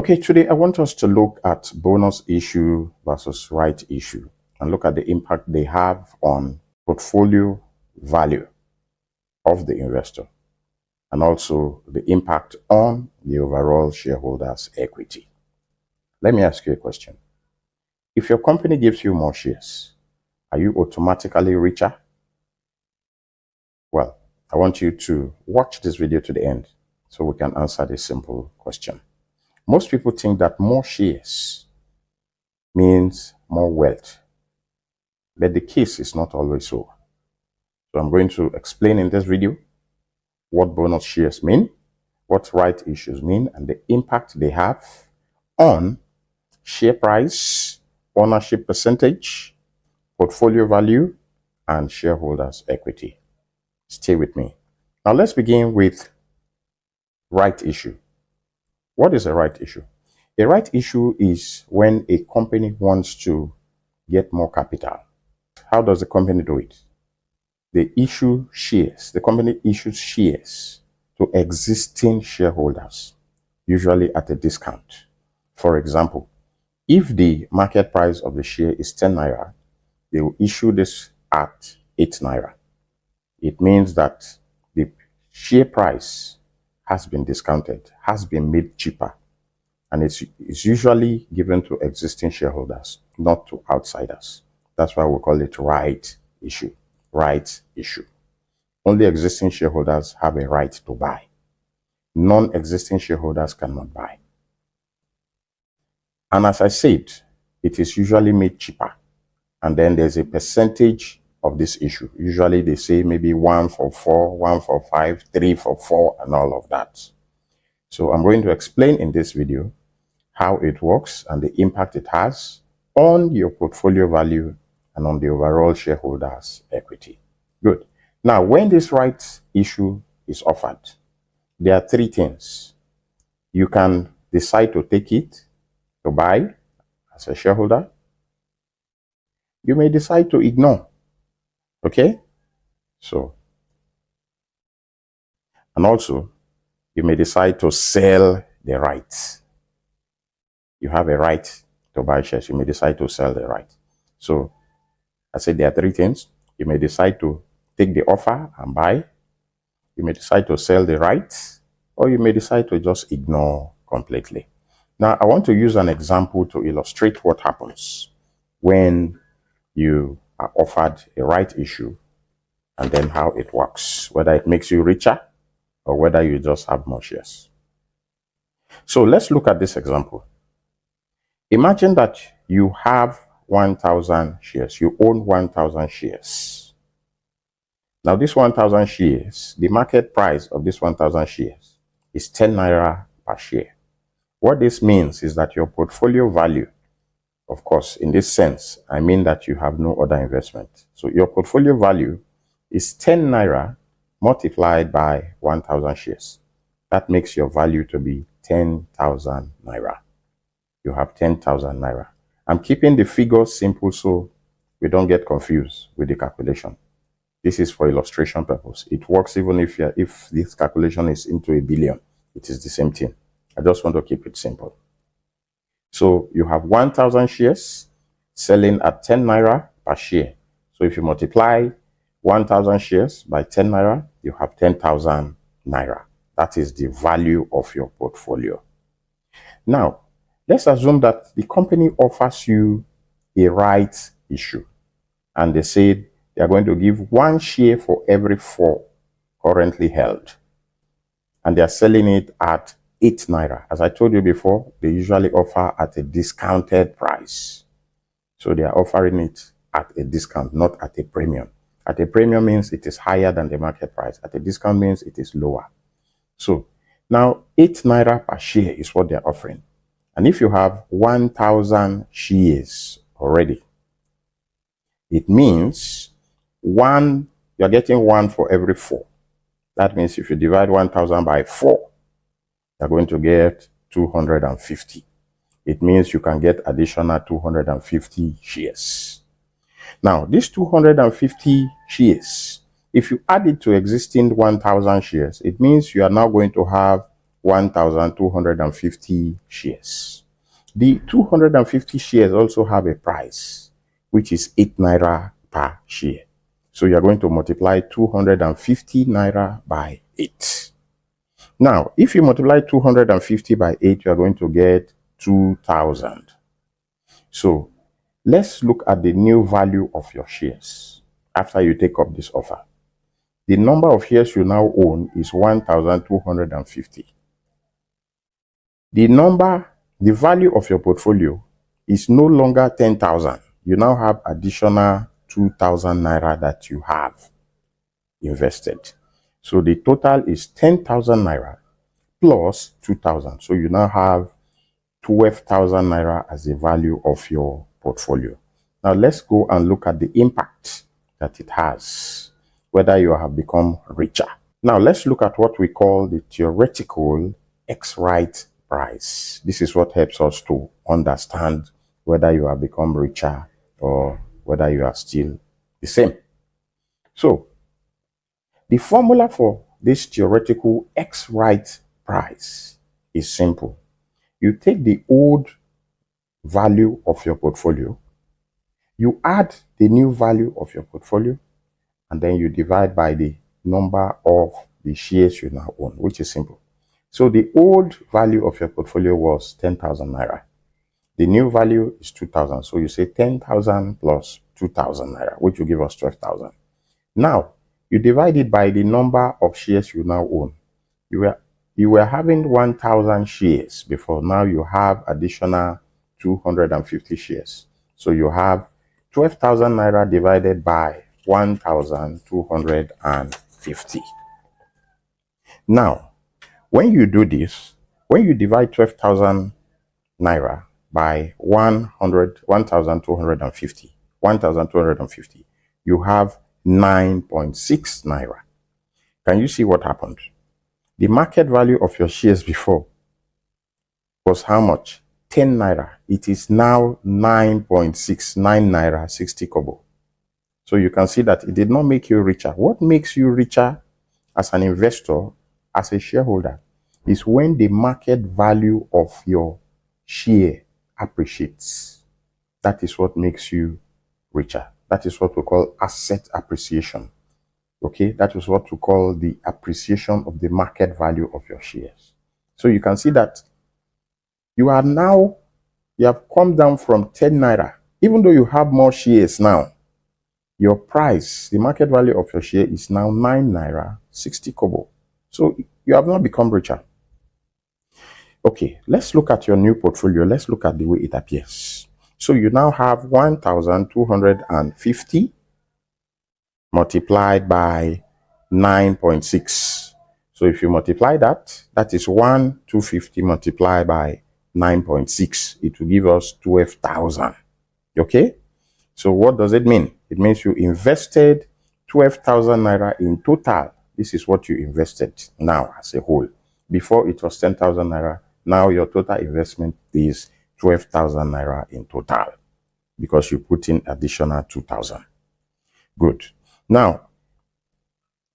Okay, today I want us to look at bonus issue versus right issue and look at the impact they have on portfolio value of the investor and also the impact on the overall shareholders' equity. Let me ask you a question. If your company gives you more shares, are you automatically richer? Well, I want you to watch this video to the end so we can answer this simple question. Most people think that more shares means more wealth, but the case is not always so. So I'm going to explain in this video what bonus shares mean, what right issues mean, and the impact they have on share price, ownership percentage, portfolio value, and shareholders' equity. Stay with me. Now let's begin with right issue. What is a right issue? A right issue is when a company wants to get more capital. How does the company do it? They issue shares. The company issues shares to existing shareholders, usually at a discount. For example, if the market price of the share is 10 naira, they will issue this at 8 naira. It means that the share price has been discounted, has been made cheaper, and it's usually given to existing shareholders, not to outsiders. That's why we call it right issue. Right issue. Only existing shareholders have a right to buy. Non-existing shareholders cannot buy. And as I said, it is usually made cheaper. And then there's a percentage of this issue. Usually they say maybe 1 for 4, 1 for 5, 3 for 4, and all of that. So I'm going to explain in this video how it works and the impact it has on your portfolio value and on the overall shareholders' equity. Good. Now, when this rights issue is offered, there are 3 things. You can decide to take it, to buy as a shareholder. You may decide to ignore. Okay? So, and also, you may decide to sell the rights. You have a right to buy shares. You may decide to sell the right. So, I said there are 3 things. You may decide to take the offer and buy. You may decide to sell the rights, or you may decide to just ignore completely. Now, I want to use an example to illustrate what happens when you are offered a right issue and then how it works, whether it makes you richer or whether you just have more shares. So let's look at this example. Imagine that you have 1,000 shares. You own 1,000 shares. Now, this 1,000 shares, the market price of this 1,000 shares is 10 naira per share. What this means is that your portfolio value, of course, in this sense, I mean that you have no other investment. So your portfolio value is 10 naira multiplied by 1,000 shares. That makes your value to be 10,000 naira. You have 10,000 naira. I'm keeping the figures simple so we don't get confused with the calculation. This is for illustration purpose. It works even if this calculation is into a billion. It is the same thing. I just want to keep it simple. So you have 1,000 shares selling at 10 naira per share. So if you multiply 1,000 shares by 10 naira, you have 10,000 naira. That is the value of your portfolio. Now, let's assume that the company offers you a rights issue and they said they are going to give 1 share for every 4 currently held. And they are selling it at 8 naira. As I told you before, they usually offer at a discounted price. So they are offering it at a discount, not at a premium. At a premium means it is higher than the market price. At a discount means it is lower. So now 8 naira per share is what they are offering. And if you have 1,000 shares already, it means you're getting 1 for every 4. That means if you divide 1,000 by 4, you're going to get 250. It means you can get additional 250 shares. Now, these 250 shares, if you add it to existing 1,000 shares, it means you are now going to have 1,250 shares. The 250 shares also have a price, which is 8 naira per share. So you're going to multiply 250 naira by 8. Now, if you multiply 250 by 8, you're going to get 2,000. So let's look at the new value of your shares after you take up this offer. The number of shares you now own is 1,250. The value of your portfolio is no longer 10,000. You now have additional 2,000 naira that you have invested. So the total is 10,000 naira plus 2,000. So you now have 12,000 naira as the value of your portfolio. Now let's go and look at the impact that it has, whether you have become richer. Now let's look at what we call the theoretical X-right price. This is what helps us to understand whether you have become richer or whether you are still the same. So the formula for this theoretical X-right price is simple. You take the old value of your portfolio, you add the new value of your portfolio, and then you divide by the number of the shares you now own, which is simple. So the old value of your portfolio was 10,000 naira. The new value is 2,000. So you say 10,000 plus 2,000 naira, which will give us 12,000. Now, you divide it by the number of shares you now own. You were having 1,000 shares before. Now you have additional 250 shares. So you have 12,000 naira divided by 1,250. Now, when you do this, when you divide 12,000 naira by 1,250, you have 9.6 naira. Can you see what happened? The market value of your shares before was how much? 10 naira. It is now 9.69 naira 60 kobo. So you can see that it did not make you richer. What makes you richer as an investor, as a shareholder, is when the market value of your share appreciates. That is what makes you richer. That is what we call asset appreciation. Okay, that is what we call the appreciation of the market value of your shares. So you can see that you have come down from 10 naira. Even though you have more shares now, your price, the market value of your share is now 9 naira 60 kobo. So you have not become richer. Okay, let's look at your new portfolio. Let's look at the way it appears. So you now have 1,250 multiplied by 9.6. So if you multiply that, that is 1,250 multiplied by 9.6. It will give us 12,000. Okay? So what does it mean? It means you invested 12,000 naira in total. This is what you invested now as a whole. Before it was 10,000 naira. Now your total investment is 12,000 naira in total because you put in additional 2,000. Good. Now,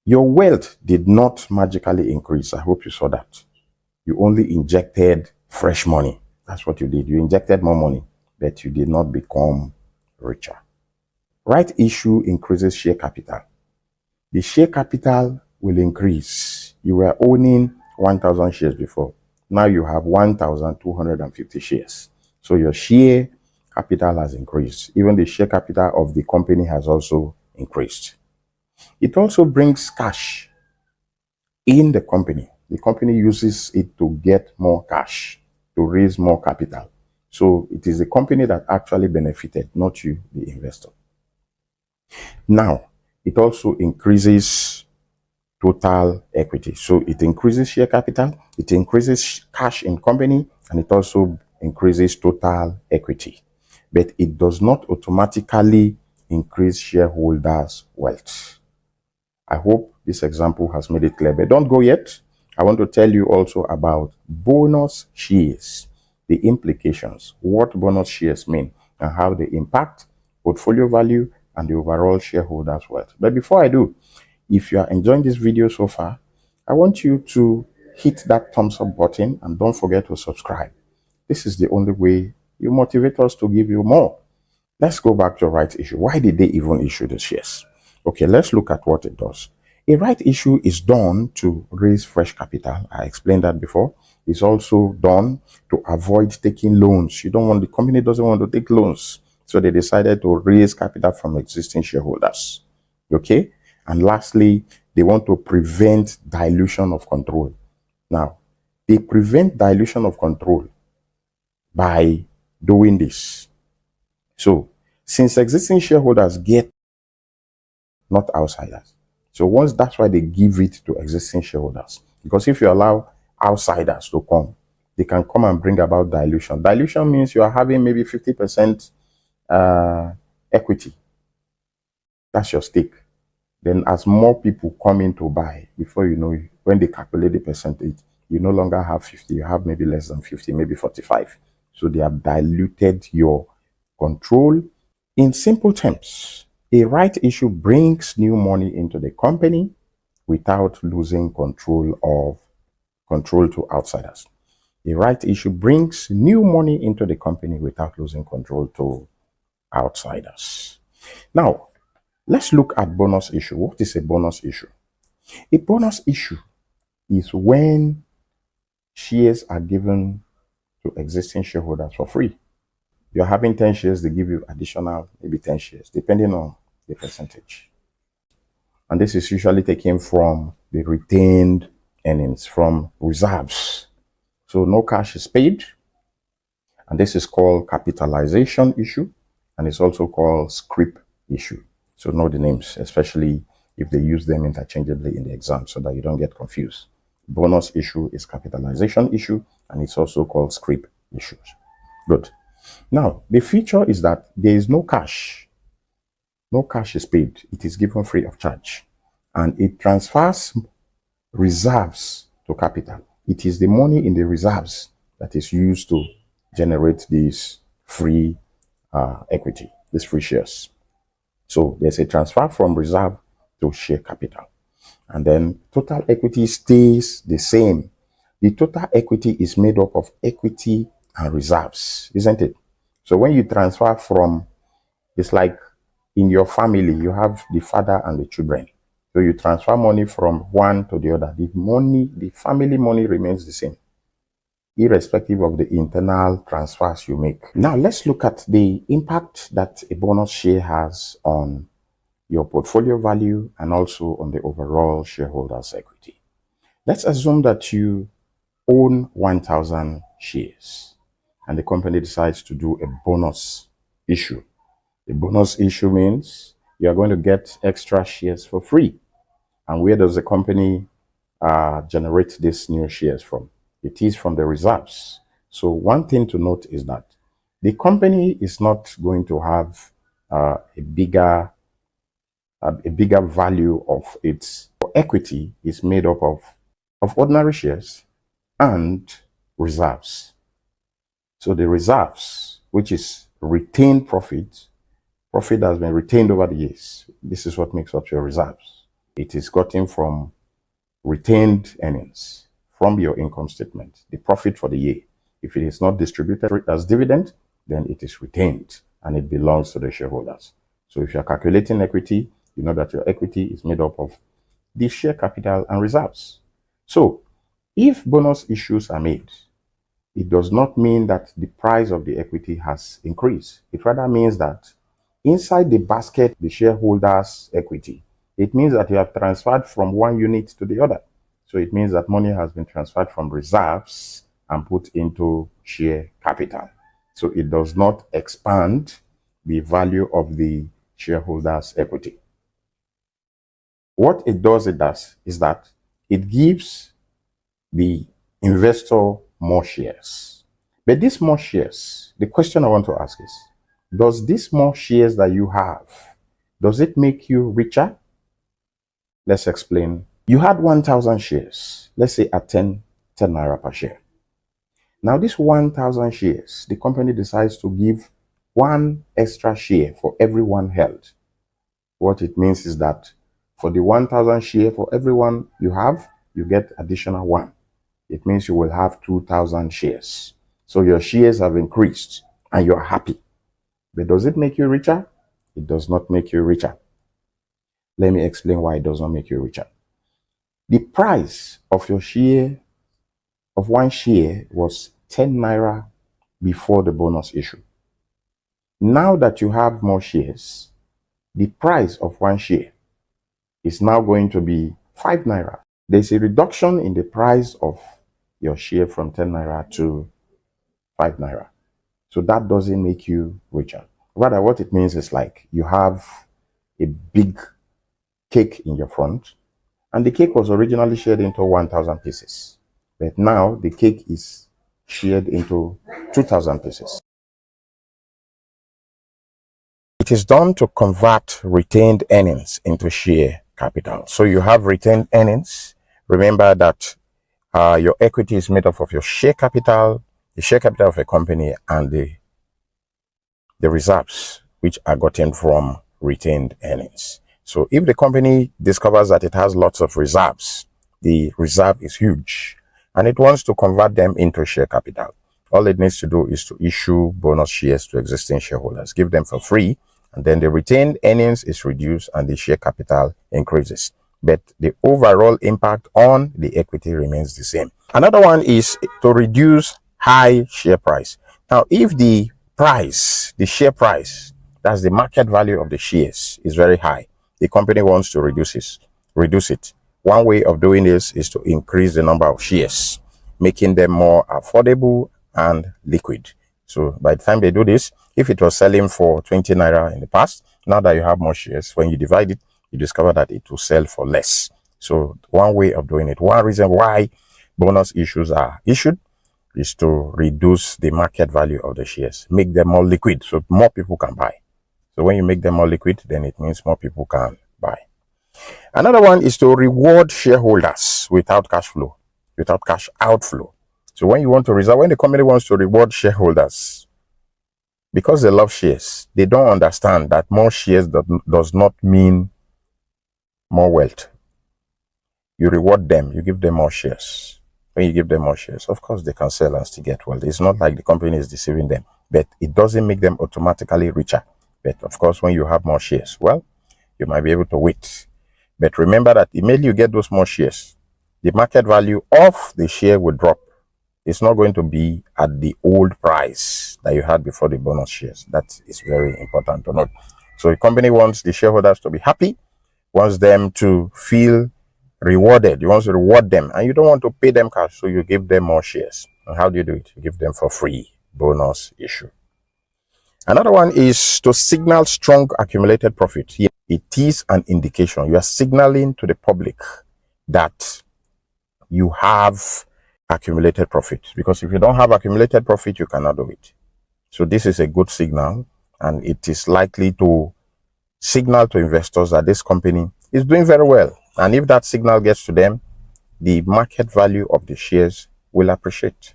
your wealth did not magically increase. I hope you saw that. You only injected fresh money. That's what you did. You injected more money, but you did not become richer. Right issue increases share capital. The share capital will increase. You were owning 1,000 shares before. Now you have 1,250 shares. So your share capital has increased. Even the share capital of the company has also increased. It also brings cash in the company. The company uses it to get more cash, to raise more capital. So it is the company that actually benefited, not you, the investor. Now, it also increases total equity. So it increases share capital, it increases cash in company, and it also increases total equity. But it does not automatically increase shareholders' wealth. I hope this example has made it clear, but don't go yet. I want to tell you also about bonus shares, the implications, what bonus shares mean, and how they impact portfolio value and the overall shareholders' wealth. But before I do, if you are enjoying this video so far, I want you to hit that thumbs up button and don't forget to subscribe. This is the only way you motivate us to give you more. Let's go back to a right issue. Why did they even issue the shares? Okay, let's look at what it does. A right issue is done to raise fresh capital. I explained that before. It's also done to avoid taking loans. The company doesn't want to take loans. So they decided to raise capital from existing shareholders. Okay? And lastly, they want to prevent dilution of control. Now, they prevent dilution of control by doing this. So, since existing shareholders get, not outsiders. So that's why they give it to existing shareholders. Because if you allow outsiders to come, they can come and bring about dilution. Dilution means you are having maybe 50% equity. That's your stake. Then as more people come in to buy, before you know, when they calculate the percentage, you no longer have 50, you have maybe less than 50, maybe 45. So they have diluted your control. In simple terms, a right issue brings new money into the company without losing control to outsiders. A right issue brings new money into the company without losing control to outsiders. Now, let's look at bonus issue. What is a bonus issue? A bonus issue is when shares are given to existing shareholders for free. You're having 10 shares, they give you additional maybe 10 shares, depending on the percentage. And this is usually taken from the retained earnings, from reserves. So no cash is paid. And this is called capitalization issue. And it's also called scrip issue. So know the names, especially if they use them interchangeably in the exam so that you don't get confused. Bonus issue is capitalization issue, and it's also called scrip issues. Good. Now, the feature is that there is no cash. No cash is paid. It is given free of charge. And it transfers reserves to capital. It is the money in the reserves that is used to generate this free equity, these free shares. So there's a transfer from reserve to share capital. And then total equity stays the same. The total equity is made up of equity and reserves, isn't it? So when you transfer from, it's like in your family, you have the father and the children. So you transfer money from one to the other. The family money remains the same, irrespective of the internal transfers you make. Now let's look at the impact that a bonus share has on your portfolio value and also on the overall shareholders' equity. Let's assume that you own 1,000 shares and the company decides to do a bonus issue. The bonus issue means you are going to get extra shares for free. And where does the company generate these new shares from? It is from the reserves. So one thing to note is that the company is not going to have a bigger value of its equity. Is made up of ordinary shares and reserves. So the reserves, which is retained profit that has been retained over the years, this is what makes up your reserves. It is gotten from retained earnings from your income statement, the profit for the year. If it is not distributed as dividend, then it is retained and it belongs to the shareholders. So if you're calculating equity, you know that your equity is made up of the share capital and reserves. So if bonus issues are made, it does not mean that the price of the equity has increased. It rather means that inside the basket, the shareholders' equity, it means that you have transferred from one unit to the other. So it means that money has been transferred from reserves and put into share capital. So it does not expand the value of the shareholders' equity. What it does is that it gives the investor more shares. But these more shares, the question I want to ask is, does this more shares that you have, does it make you richer? Let's explain. You had 1,000 shares, let's say at 10 naira per share. Now this 1,000 shares, the company decides to give one extra share for every one held. What it means is that for the 1,000 share, for every one you have, you get additional one. it means you will have 2,000 shares. So your shares have increased and you're happy. But does it make you richer? It does not make you richer. Let me explain why it does not make you richer. The price of your share, of one share, was 10 naira before the bonus issue. Now that you have more shares, the price of one share is now going to be 5 naira. There's a reduction in the price of your share from 10 naira to 5 naira. So that doesn't make you richer. Rather, what it means is like you have a big cake in your front, and the cake was originally shared into 1,000 pieces. But now the cake is shared into 2,000 pieces. It is done to convert retained earnings into share capital. So you have retained earnings. Remember that your equity is made up of your share capital, the share capital of a company, and the reserves, which are gotten from retained earnings. So if the company discovers that it has lots of reserves, the reserve is huge, and it wants to convert them into share capital, all it needs to do is to issue bonus shares to existing shareholders, give them for free, and then the retained earnings is reduced and the share capital increases. But the overall impact on the equity remains the same. Another one is to reduce high share price. Now, if the price, the share price, that's the market value of the shares, is very high, the company wants to reduce it. One way of doing this is to increase the number of shares, making them more affordable and liquid. So by the time they do this, if it was selling for 20 naira in the past, now that you have more shares, when you divide it, you discover that it will sell for less. So one way of doing it, one reason why bonus issues are issued, is to reduce the market value of the shares, make them more liquid so more people can buy. So when you make them more liquid, then it means more people can buy. Another one is to reward shareholders without cash flow, without cash outflow. So when the company wants to reward shareholders, because they love shares, they don't understand that more shares does not mean more wealth. You reward them, you give them more shares. When you give them more shares, of course they can sell and still get wealth. It's not like the company is deceiving them, but it doesn't make them automatically richer. But of course, when you have more shares, well, you might be able to wait. But remember that immediately you get those more shares, the market value of the share will drop. It's not going to be at the old price that you had before the bonus shares. That is very important to note. So the company wants the shareholders to be happy, wants them to feel rewarded. You want to reward them, and you don't want to pay them cash, so you give them more shares. And how do you do it? You give them for free. Bonus issue. Another one is to signal strong accumulated profit. Here, it is an indication. You are signaling to the public that you have accumulated profit, because if you don't have accumulated profit, you cannot do it. So this is a good signal, and it is likely to signal to investors that this company is doing very well. And if that signal gets to them, the market value of the shares will appreciate.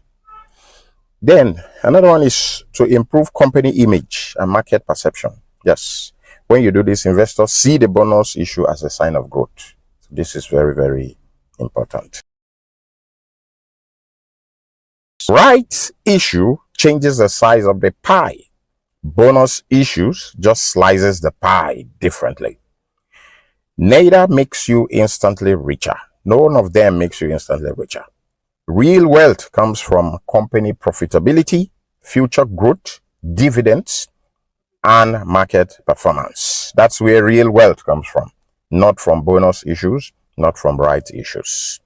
Then another one is to improve company image and market perception. Yes, when you do this, investors see the bonus issue as a sign of growth. This is very, very important. Rights issue changes the size of the pie. Bonus issues just slices the pie differently. Neither makes you instantly richer. None of them makes you instantly richer. Real wealth comes from company profitability, future growth, dividends, and market performance. That's where real wealth comes from, not from bonus issues, not from rights issues.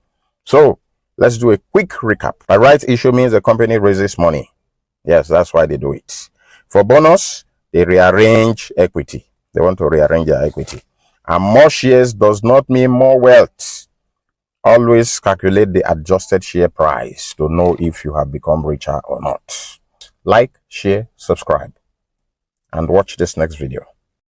So let's do a quick recap. A rights issue means the company raises money. Yes, that's why they do it. For bonus, they rearrange equity. They want to rearrange their equity. And more shares does not mean more wealth. Always calculate the adjusted share price to know if you have become richer or not. Like, share, subscribe, and watch this next video.